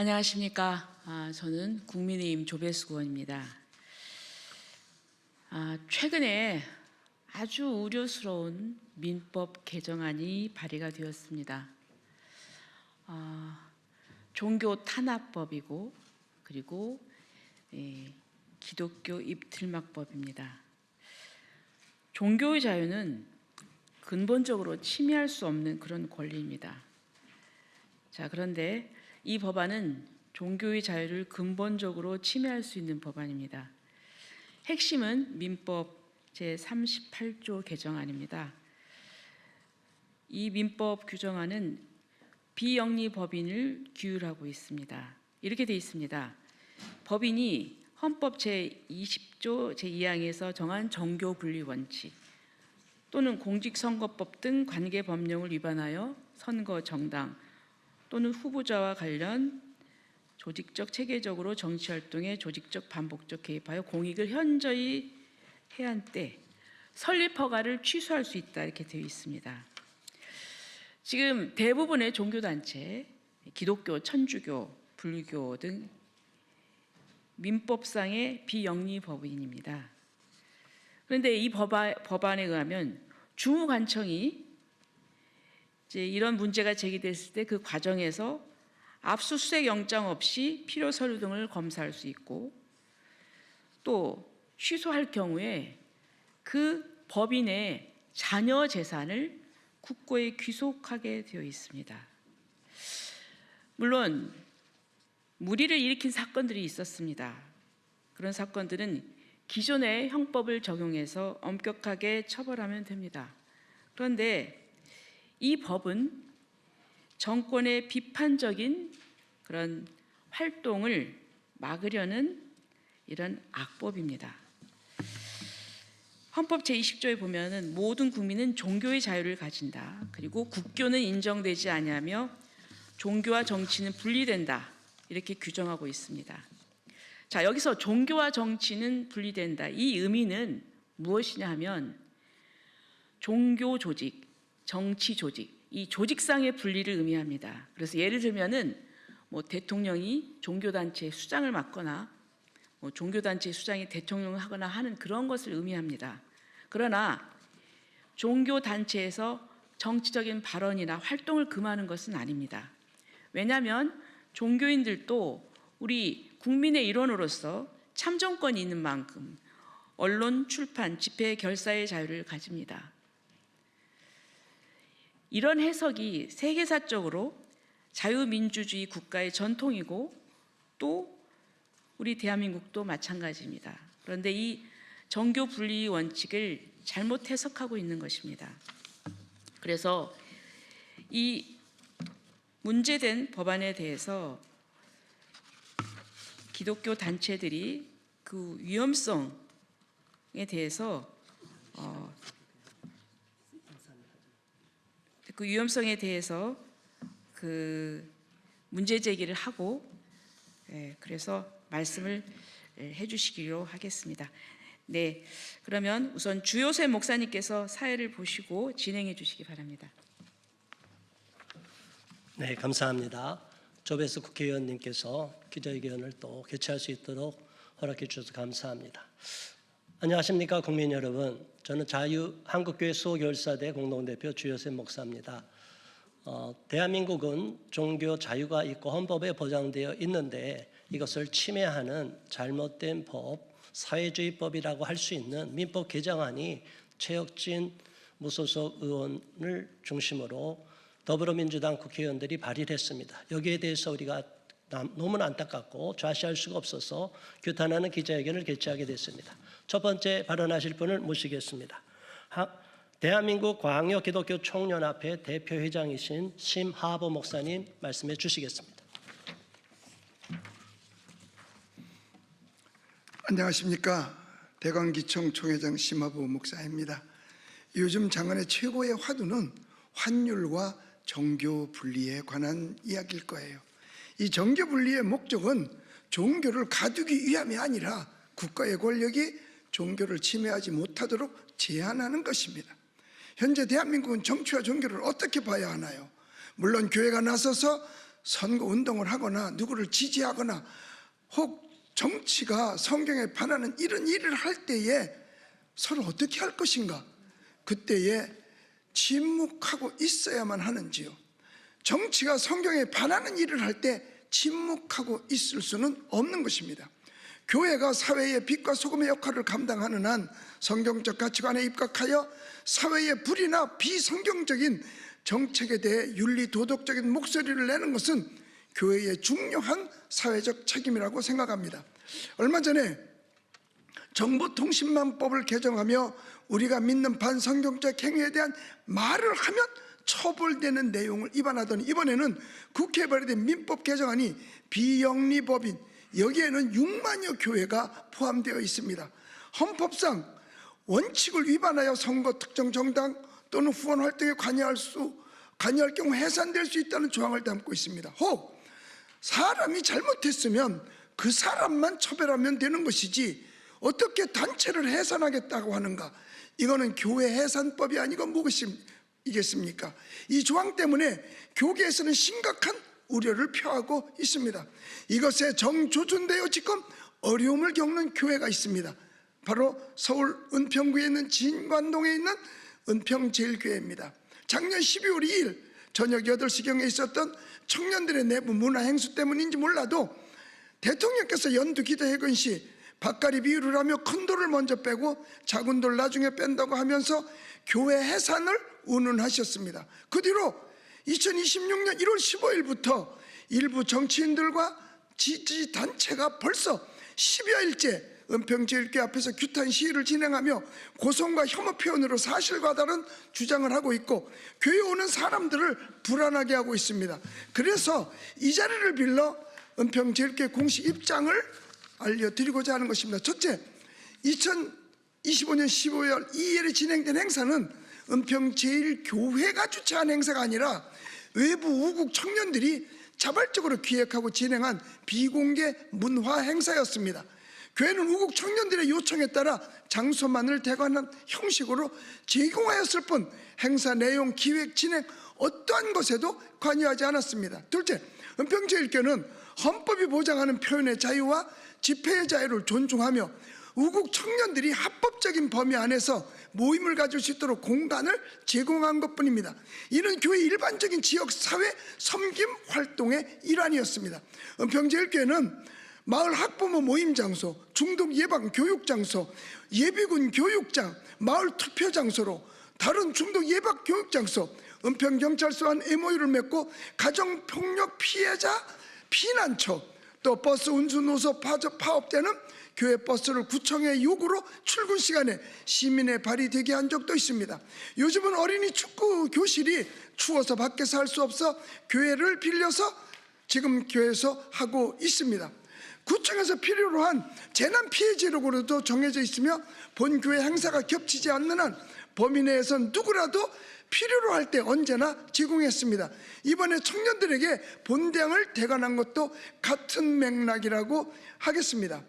안녕하십니까. 저는 국민의힘 조배수 의원입니다. 최근에 아주 우려스러운 민법 개정안이 발의가 되었습니다. 종교 탄압법이고 그리고 기독교 입틀막법입니다. 종교의 자유는 근본적으로 침해할 수 없는 그런 권리입니다. 그런데 이 법안은 종교의 자유를 근본적으로 침해할 수 있는 법안입니다. 핵심은 민법 제38조 개정안입니다. 이 민법 규정안은 비영리 법인을 규율하고 있습니다. 이렇게 되어 있습니다. 법인이 헌법 제20조 제2항에서 정한 정교 분리 원칙 또는 공직선거법 등 관계 법령을 위반하여 선거 정당 또는 후보자와 관련 조직적 체계적으로 정치활동에 조직적 반복적 개입하여 공익을 현저히 해한 때 설립 허가를 취소할 수 있다 이렇게 되어 있습니다. 지금 대부분의 종교단체, 기독교, 천주교, 불교 등 민법상의 비영리 법인입니다. 그런데 이 법안에 의하면 주무관청이 이런 문제가 제기됐을 때 그 과정에서 압수수색 영장 없이 필요 서류 등을 검사할 수 있고 또 취소할 경우에 그 법인의 자녀 재산을 국고에 귀속하게 되어 있습니다. 물론 무리를 일으킨 사건들이 있었습니다. 그런 사건들은 기존의 형법을 적용해서 엄격하게 처벌하면 됩니다. 그런데 이 법은 정권의 비판적인 그런 활동을 막으려는 이런 악법입니다. 헌법 제20조에 보면은 모든 국민은 종교의 자유를 가진다. 그리고 국교는 인정되지 아니하며 종교와 정치는 분리된다. 이렇게 규정하고 있습니다. 여기서 종교와 정치는 분리된다. 이 의미는 무엇이냐 하면 종교 조직, 정치 조직, 이 조직상의 분리를 의미합니다. 그래서 예를 들면은 대통령이 종교단체 수장을 맡거나 종교단체 수장이 대통령을 하거나 하는 그런 것을 의미합니다. 그러나 종교단체에서 정치적인 발언이나 활동을 금하는 것은 아닙니다. 왜냐하면 종교인들도 우리 국민의 일원으로서 참정권이 있는 만큼 언론, 출판, 집회, 결사의 자유를 가집니다. 이런 해석이 세계사적으로 자유민주주의 국가의 전통이고 또 우리 대한민국도 마찬가지입니다. 그런데 이 정교 분리 원칙을 잘못 해석하고 있는 것입니다. 그래서 이 문제된 법안에 대해서 기독교 단체들이 그 위험성에 대해서 문제 제기를 하고 그래서 말씀을 해주시기로 하겠습니다. 네, 그러면 우선 주요셉 목사님께서 사회를 보시고 진행해 주시기 바랍니다. 네, 감사합니다. 조배수 국회의원님께서 기자회견을 또 개최할 수 있도록 허락해 주셔서 감사합니다. 안녕하십니까 국민 여러분. 저는 한국교회 수호결사대 공동대표 주요셉 목사입니다. 대한민국은 종교 자유가 있고 헌법에 보장되어 있는데 이것을 침해하는 잘못된 법, 사회주의법이라고 할 수 있는 민법 개정안이 최혁진 무소속 의원을 중심으로 더불어민주당 국회의원들이 발의를 했습니다. 여기에 대해서 우리가 너무나 안타깝고 좌시할 수가 없어서 규탄하는 기자회견을 개최하게 됐습니다. 첫 번째 발언하실 분을 모시겠습니다. 대한민국 광역기독교 총연합회 대표회장이신 심하보 목사님 말씀해 주시겠습니다. 안녕하십니까. 대광기총 총회장 심하보 목사입니다. 요즘 장안의 최고의 화두는 환율과 종교 분리에 관한 이야기일 거예요. 이 종교 분리의 목적은 종교를 가두기 위함이 아니라 국가의 권력이 종교를 침해하지 못하도록 제한하는 것입니다. 현재 대한민국은 정치와 종교를 어떻게 봐야 하나요? 물론 교회가 나서서 선거 운동을 하거나 누구를 지지하거나 혹 정치가 성경에 반하는 이런 일을 할 때에 서로 어떻게 할 것인가? 그때에 침묵하고 있어야만 하는지요? 정치가 성경에 반하는 일을 할 때 침묵하고 있을 수는 없는 것입니다. 교회가 사회의 빛과 소금의 역할을 감당하는 한 성경적 가치관에 입각하여 사회의 불이나 비성경적인 정책에 대해 윤리 도덕적인 목소리를 내는 것은 교회의 중요한 사회적 책임이라고 생각합니다. 얼마 전에 정보통신망법을 개정하며 우리가 믿는 반성경적 행위에 대한 말을 하면 처벌되는 내용을 위반하더니 이번에는 국회에 발의된 민법 개정안이 비영리법인 여기에는 6만여 교회가 포함되어 있습니다. 헌법상 원칙을 위반하여 선거 특정 정당 또는 후원 활동에 관여할 경우 해산될 수 있다는 조항을 담고 있습니다. 혹 사람이 잘못했으면 그 사람만 처벌하면 되는 것이지 어떻게 단체를 해산하겠다고 하는가? 이거는 교회 해산법이 아니고 무엇이겠습니까? 이 조항 때문에 교계에서는 심각한 우려를 표하고 있습니다. 이것에 정조준되어 지금 어려움을 겪는 교회가 있습니다. 바로 서울 은평구에 있는 진관동에 있는 은평제일교회입니다. 작년 12월 2일 저녁 8시경에 있었던 청년들의 내부 문화 행수 때문인지 몰라도 대통령께서 연두 기도 해건 시 밥가리 비유를 하며 큰 돌을 먼저 빼고 작은 돌 나중에 뺀다고 하면서 교회 해산을 운운하셨습니다. 그 뒤로 2026년 1월 15일부터 일부 정치인들과 지지단체가 벌써 10여일째 은평제일교회 앞에서 규탄 시위를 진행하며 고성과 혐오 표현으로 사실과 다른 주장을 하고 있고 교회에 오는 사람들을 불안하게 하고 있습니다. 그래서 이 자리를 빌려 은평제일교회 공식 입장을 알려드리고자 하는 것입니다. 첫째, 2025년 15월 2일에 진행된 행사는 은평제일교회가 주최한 행사가 아니라 외부 우국 청년들이 자발적으로 기획하고 진행한 비공개 문화 행사였습니다. 교회는 우국 청년들의 요청에 따라 장소만을 대관한 형식으로 제공하였을 뿐 행사 내용, 기획, 진행 어떠한 것에도 관여하지 않았습니다. 둘째, 은평제일교회는 헌법이 보장하는 표현의 자유와 집회의 자유를 존중하며 우국 청년들이 합법적인 범위 안에서 모임을 가질 수 있도록 공간을 제공한 것뿐입니다. 이는 교회 일반적인 지역 사회 섬김 활동의 일환이었습니다. 은평제일교회는 마을 학부모 모임 장소, 중독 예방 교육 장소, 예비군 교육장, 마을 투표 장소로 다른 중독 예방 교육 장소, 은평경찰서와 MOU를 맺고 가정폭력 피해자 피난처, 또 버스 운수노소 파업되는 교회 버스를 구청의 요구로 출근 시간에 시민의 발휘되게 한 적도 있습니다. 요즘은 어린이 축구 교실이 추워서 밖에서 할 수 없어 교회를 빌려서 지금 교회에서 하고 있습니다. 구청에서 필요로 한 재난 피해 지역으로도 정해져 있으며 본 교회 행사가 겹치지 않는 한 범위 내에선 누구라도 필요로 할 때 언제나 제공했습니다. 이번에 청년들에게 본당을 대관한 것도 같은 맥락이라고 하겠습니다.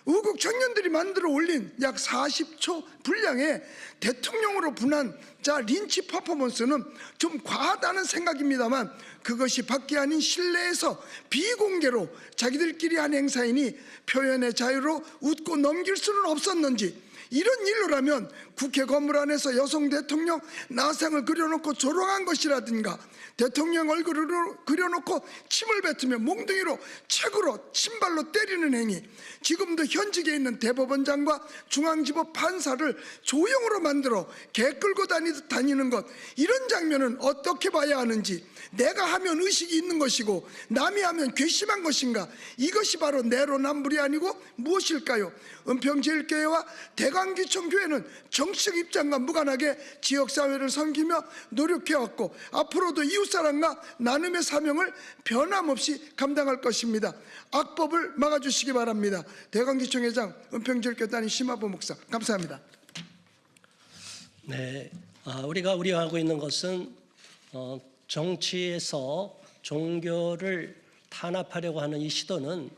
우국 청년들이 만들어 올린 약 40초 분량의 대통령으로 분한 린치 퍼포먼스는 좀 과하다는 생각입니다만 그것이 밖이 아닌 실내에서 비공개로 자기들끼리 한 행사이니 표현의 자유로 웃고 넘길 수는 없었는지 이런 일로라면 국회 건물 안에서 여성 대통령 나상을 그려놓고 조롱한 것이라든가 대통령 얼굴을 그려놓고 침을 뱉으며 몽둥이로 책으로 침발로 때리는 행위, 지금도 현직에 있는 대법원장과 중앙지법 판사를 조형으로 만들어 개 끌고 다니는 것, 이런 장면은 어떻게 봐야 하는지, 내가 하면 의식이 있는 것이고 남이 하면 괘씸한 것인가, 이것이 바로 내로남불이 아니고 무엇일까요? 은평제일교회와 대광기총교회는 정치적 입장과 무관하게 지역사회를 섬기며 노력해왔고 앞으로도 이웃사랑과 나눔의 사명을 변함없이 감당할 것입니다. 악법을 막아주시기 바랍니다. 대광기총회장 은평제일교회 담임 심화보 목사, 감사합니다. 네, 우리가 우려하고 있는 것은 정치에서 종교를 탄압하려고 하는 이 시도는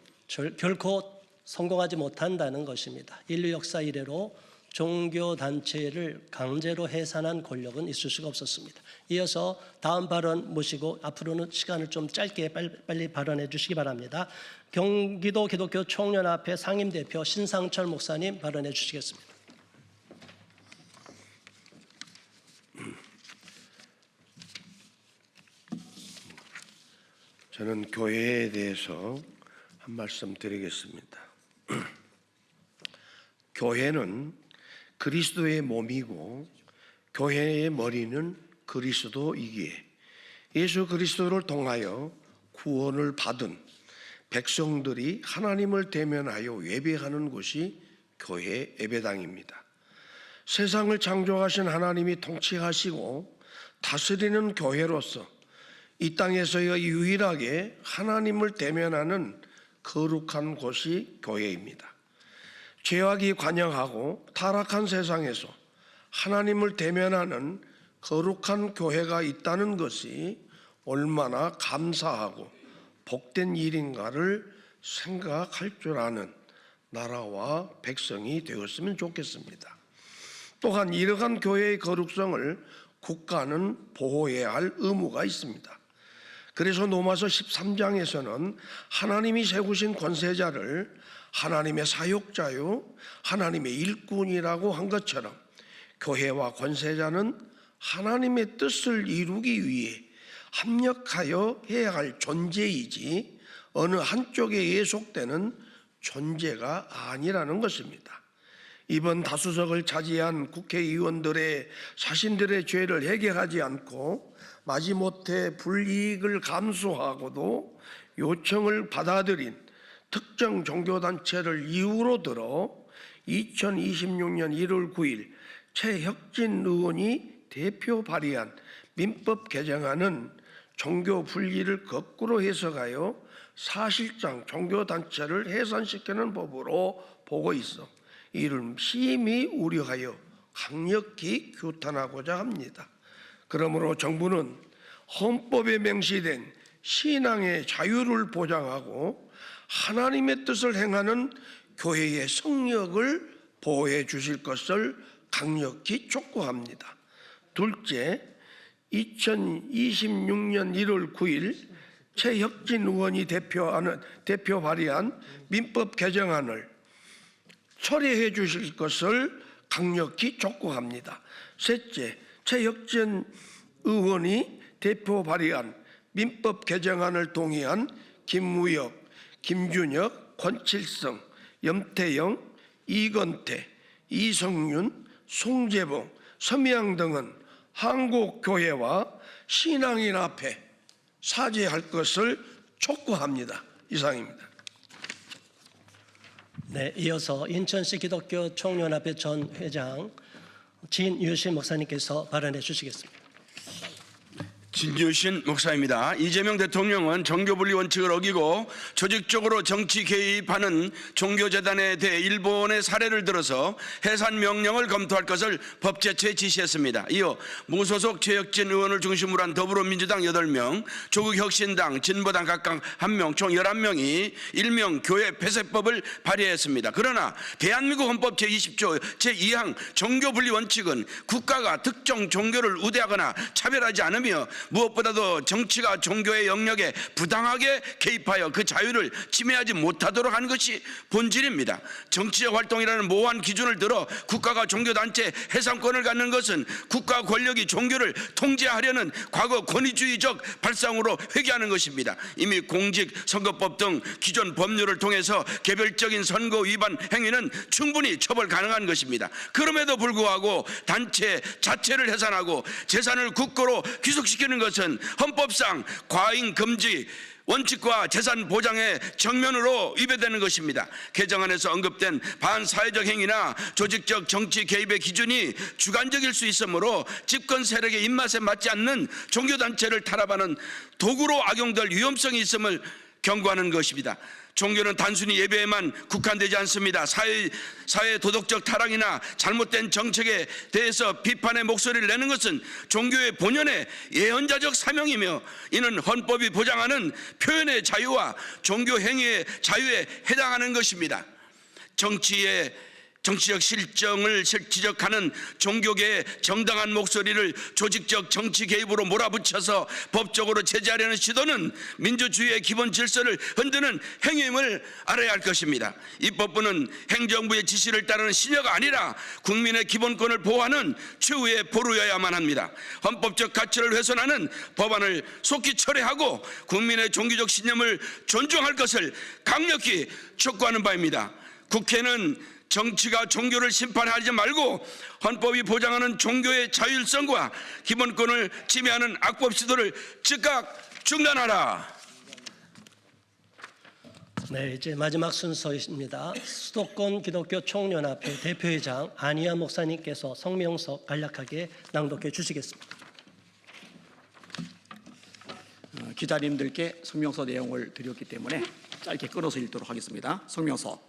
결코 성공하지 못한다는 것입니다. 인류 역사 이래로 종교 단체를 강제로 해산한 권력은 있을 수가 없었습니다. 이어서 다음 발언 모시고 앞으로는 시간을 좀 짧게 빨리 발언해 주시기 바랍니다. 경기도 기독교 총연합회 상임대표 신상철 목사님 발언해 주시겠습니다. 저는 교회에 대해서 한 말씀 드리겠습니다. 교회는 그리스도의 몸이고 교회의 머리는 그리스도이기에 예수 그리스도를 통하여 구원을 받은 백성들이 하나님을 대면하여 예배하는 곳이 교회 예배당입니다. 세상을 창조하신 하나님이 통치하시고 다스리는 교회로서 이 땅에서 유일하게 하나님을 대면하는 거룩한 곳이 교회입니다. 죄악이 관영하고 타락한 세상에서 하나님을 대면하는 거룩한 교회가 있다는 것이 얼마나 감사하고 복된 일인가를 생각할 줄 아는 나라와 백성이 되었으면 좋겠습니다. 또한 이러한 교회의 거룩성을 국가는 보호해야 할 의무가 있습니다. 그래서 로마서 13장에서는 하나님이 세우신 권세자를 하나님의 사역자요 하나님의 일꾼이라고 한 것처럼 교회와 권세자는 하나님의 뜻을 이루기 위해 합력하여 해야 할 존재이지 어느 한쪽에 예속되는 존재가 아니라는 것입니다. 이번 다수석을 차지한 국회의원들의 자신들의 죄를 해결하지 않고 마지못해 불이익을 감수하고도 요청을 받아들인 특정 종교단체를 이유로 들어 2026년 1월 9일 최혁진 의원이 대표 발의한 민법 개정안은 종교 분리를 거꾸로 해석하여 사실상 종교단체를 해산시키는 법으로 보고 있어 이를 심히 우려하여 강력히 규탄하고자 합니다. 그러므로 정부는 헌법에 명시된 신앙의 자유를 보장하고 하나님의 뜻을 행하는 교회의 성역을 보호해 주실 것을 강력히 촉구합니다. 둘째, 2026년 1월 9일 최혁진 의원이 대표 발의한 민법 개정안을 처리해 주실 것을 강력히 촉구합니다. 셋째, 최혁진 의원이 대표 발의한 민법 개정안을 동의한 김무혁, 김준혁, 권칠성, 염태영, 이건태, 이성윤, 송재봉, 서미양 등은 한국교회와 신앙인 앞에 사죄할 것을 촉구합니다. 이상입니다. 네, 이어서 인천시 기독교 총연합회 전 회장 진유신 목사님께서 발언해 주시겠습니다. 진유신 목사입니다. 이재명 대통령은 종교분리 원칙을 어기고 조직적으로 정치 개입하는 종교재단에 대해 일본의 사례를 들어서 해산 명령을 검토할 것을 법제처에 지시했습니다. 이어 무소속 최혁진 의원을 중심으로 한 더불어민주당 8명, 조국혁신당, 진보당 각각 1명, 총 11명이 일명 교회 폐쇄법을 발의했습니다. 그러나 대한민국 헌법 제20조 제2항 종교분리 원칙은 국가가 특정 종교를 우대하거나 차별하지 않으며 무엇보다도 정치가 종교의 영역에 부당하게 개입하여 그 자유를 침해하지 못하도록 하는 것이 본질입니다. 정치적 활동이라는 모호한 기준을 들어 국가가 종교단체 해산권을 갖는 것은 국가 권력이 종교를 통제하려는 과거 권위주의적 발상으로 회귀하는 것입니다. 이미 공직선거법 등 기존 법률을 통해서 개별적인 선거 위반 행위는 충분히 처벌 가능한 것입니다. 그럼에도 불구하고 단체 자체를 해산하고 재산을 국고로 귀속시키는 것은 헌법상 과잉 금지 원칙과 재산 보장의 정면으로 위배되는 것입니다. 개정안에서 언급된 반사회적 행위나 조직적 정치 개입의 기준이 주관적일 수 있으므로 집권 세력의 입맛에 맞지 않는 종교단체를 탄압하는 도구로 악용될 위험성이 있음을 경고하는 것입니다. 종교는 단순히 예배에만 국한되지 않습니다. 사회 도덕적 타락이나 잘못된 정책에 대해서 비판의 목소리를 내는 것은 종교의 본연의 예언자적 사명이며 이는 헌법이 보장하는 표현의 자유와 종교 행위의 자유에 해당하는 것입니다. 정치의 정치적 실정을 지적하는 종교계의 정당한 목소리를 조직적 정치 개입으로 몰아붙여서 법적으로 제재하려는 시도는 민주주의의 기본 질서를 흔드는 행위임을 알아야 할 것입니다. 입법부는 행정부의 지시를 따르는 시녀가 아니라 국민의 기본권을 보호하는 최후의 보루여야만 합니다. 헌법적 가치를 훼손하는 법안을 속히 철회하고 국민의 종교적 신념을 존중할 것을 강력히 촉구하는 바입니다. 국회는 정치가 종교를 심판하지 말고 헌법이 보장하는 종교의 자율성과 기본권을 침해하는 악법 시도를 즉각 중단하라. 네, 이제 마지막 순서입니다. 수도권 기독교 총연합회 대표회장 안희아 목사님께서 성명서 간략하게 낭독해 주시겠습니다. 기자님들께 성명서 내용을 드렸기 때문에 짧게 끊어서 읽도록 하겠습니다. 성명서.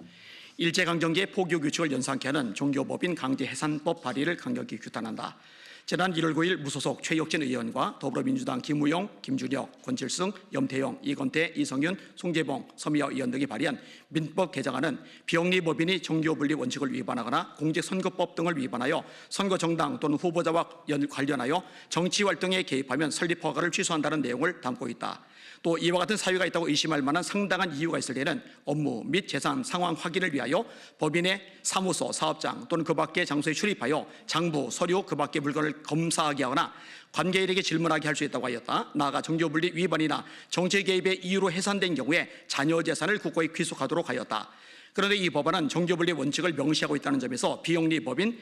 일제강점기의 포교 규칙을 연상케 하는 종교법인 강제해산법 발의를 강력히 규탄한다. 지난 1월 9일 무소속 최혁진 의원과 더불어민주당 김우영, 김준혁, 권칠승, 염태영, 이건태, 이성윤, 송재봉, 서미화 의원 등이 발의한 민법 개정안은 비영리법인이 종교분리 원칙을 위반하거나 공직선거법 등을 위반하여 선거정당 또는 후보자와 관련하여 정치활동에 개입하면 설립허가를 취소한다는 내용을 담고 있다. 또 이와 같은 사유가 있다고 의심할 만한 상당한 이유가 있을 때는 업무 및 재산 상황 확인을 위하여 법인의 사무소, 사업장 또는 그 밖의 장소에 출입하여 장부, 서류, 그 밖의 물건을 검사하게 하거나 관계인에게 질문하게 할 수 있다고 하였다. 나아가 종교분리 위반이나 정치 개입의 이유로 해산된 경우에 자녀 재산을 국고에 귀속하도록 하였다. 그런데 이 법안은 종교분리 원칙을 명시하고 있다는 점에서 비영리법인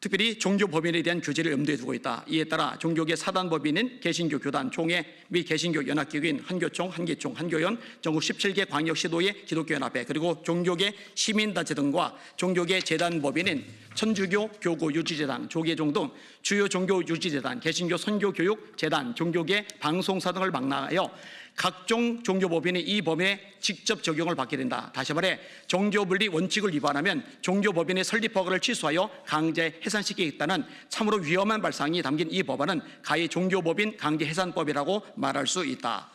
특별히 종교법인에 대한 규제를 염두에 두고 있다. 이에 따라 종교계 사단법인인 개신교 교단, 총회 및 개신교 연합기구인 한교총, 한기총, 한교연, 전국 17개 광역시도의 기독교연합회 그리고 종교계 시민단체 등과 종교계 재단법인인 천주교 교구유지재단, 조계종 등 주요 종교유지재단, 개신교 선교교육재단, 종교계 방송사 등을 망라하여 각종 종교법인이 이 법에 직접 적용을 받게 된다. 다시 말해 종교분리 원칙을 위반하면 종교법인의 설립허가를 취소하여 강제 해산시키겠다는 참으로 위험한 발상이 담긴 이 법안은 가히 종교법인 강제해산법이라고 말할 수 있다.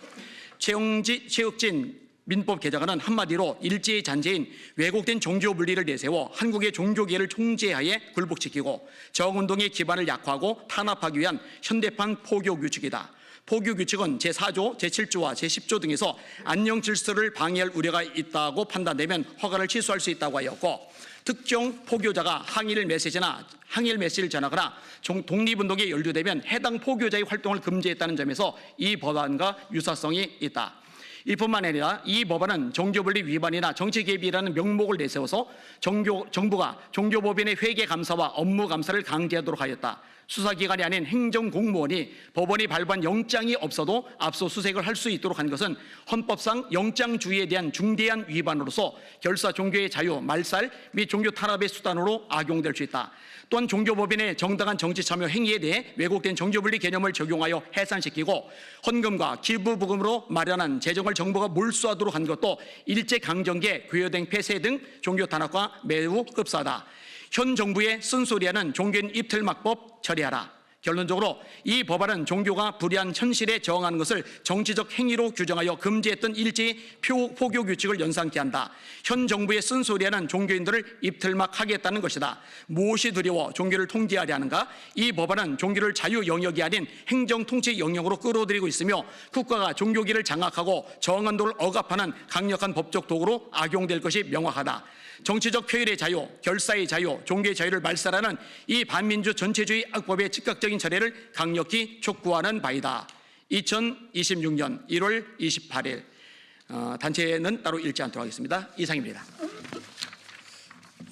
최혁진 민법 개정안은 한마디로 일제의 잔재인 왜곡된 종교 분리를 내세워 한국의 종교계를 총재하에 굴복시키고 저항운동의 기반을 약화하고 탄압하기 위한 현대판 포교 규칙이다. 포교 규칙은 제4조, 제7조와 제10조 등에서 안녕 질서를 방해할 우려가 있다고 판단되면 허가를 취소할 수 있다고 하였고 특정 포교자가 항일 메시지를 전하거나 독립운동에 연루되면 해당 포교자의 활동을 금지했다는 점에서 이 법안과 유사성이 있다. 이뿐만 아니라 이 법안은 종교분리 위반이나 정치 개입이라는 명목을 내세워서 정부가 종교법인의 회계 감사와 업무 감사를 강제하도록 하였다. 수사기관이 아닌 행정공무원이 법원이 발부한 영장이 없어도 압수수색을 할 수 있도록 한 것은 헌법상 영장주의에 대한 중대한 위반으로서 결사 종교의 자유, 말살 및 종교 탄압의 수단으로 악용될 수 있다. 또한 종교법인의 정당한 정치 참여 행위에 대해 왜곡된 종교분리 개념을 적용하여 해산시키고 헌금과 기부부금으로 마련한 재정을 정부가 몰수하도록 한 것도 일제강점기의 괴여등 폐쇄 등 종교 탄압과 매우 흡사하다. 현 정부의 쓴소리하는 종교인 입틀막법 처리하라. 결론적으로 이 법안은 종교가 불의한 현실에 저항하는 것을 정치적 행위로 규정하여 금지했던 일제의 포교 규칙을 연상케 한다. 현 정부의 쓴소리하는 종교인들을 입틀막하겠다는 것이다. 무엇이 두려워 종교를 통제하려 하는가? 이 법안은 종교를 자유 영역이 아닌 행정 통치 영역으로 끌어들이고 있으며 국가가 종교기를 장악하고 저항한도를 억압하는 강력한 법적 도구로 악용될 것이 명확하다. 정치적 표현의 자유, 결사의 자유, 종교의 자유를 말살하는 이 반민주 전체주의 악법의 즉각적인 처리를 강력히 촉구하는 바이다. 2026년 1월 28일 단체는 따로 읽지 않도록 하겠습니다. 이상입니다.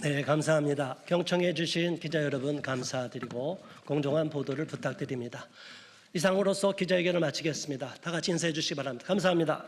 네, 감사합니다. 경청해 주신 기자 여러분 감사드리고 공정한 보도를 부탁드립니다. 이상으로서 기자회견을 마치겠습니다. 다 같이 인사해 주시기 바랍니다. 감사합니다.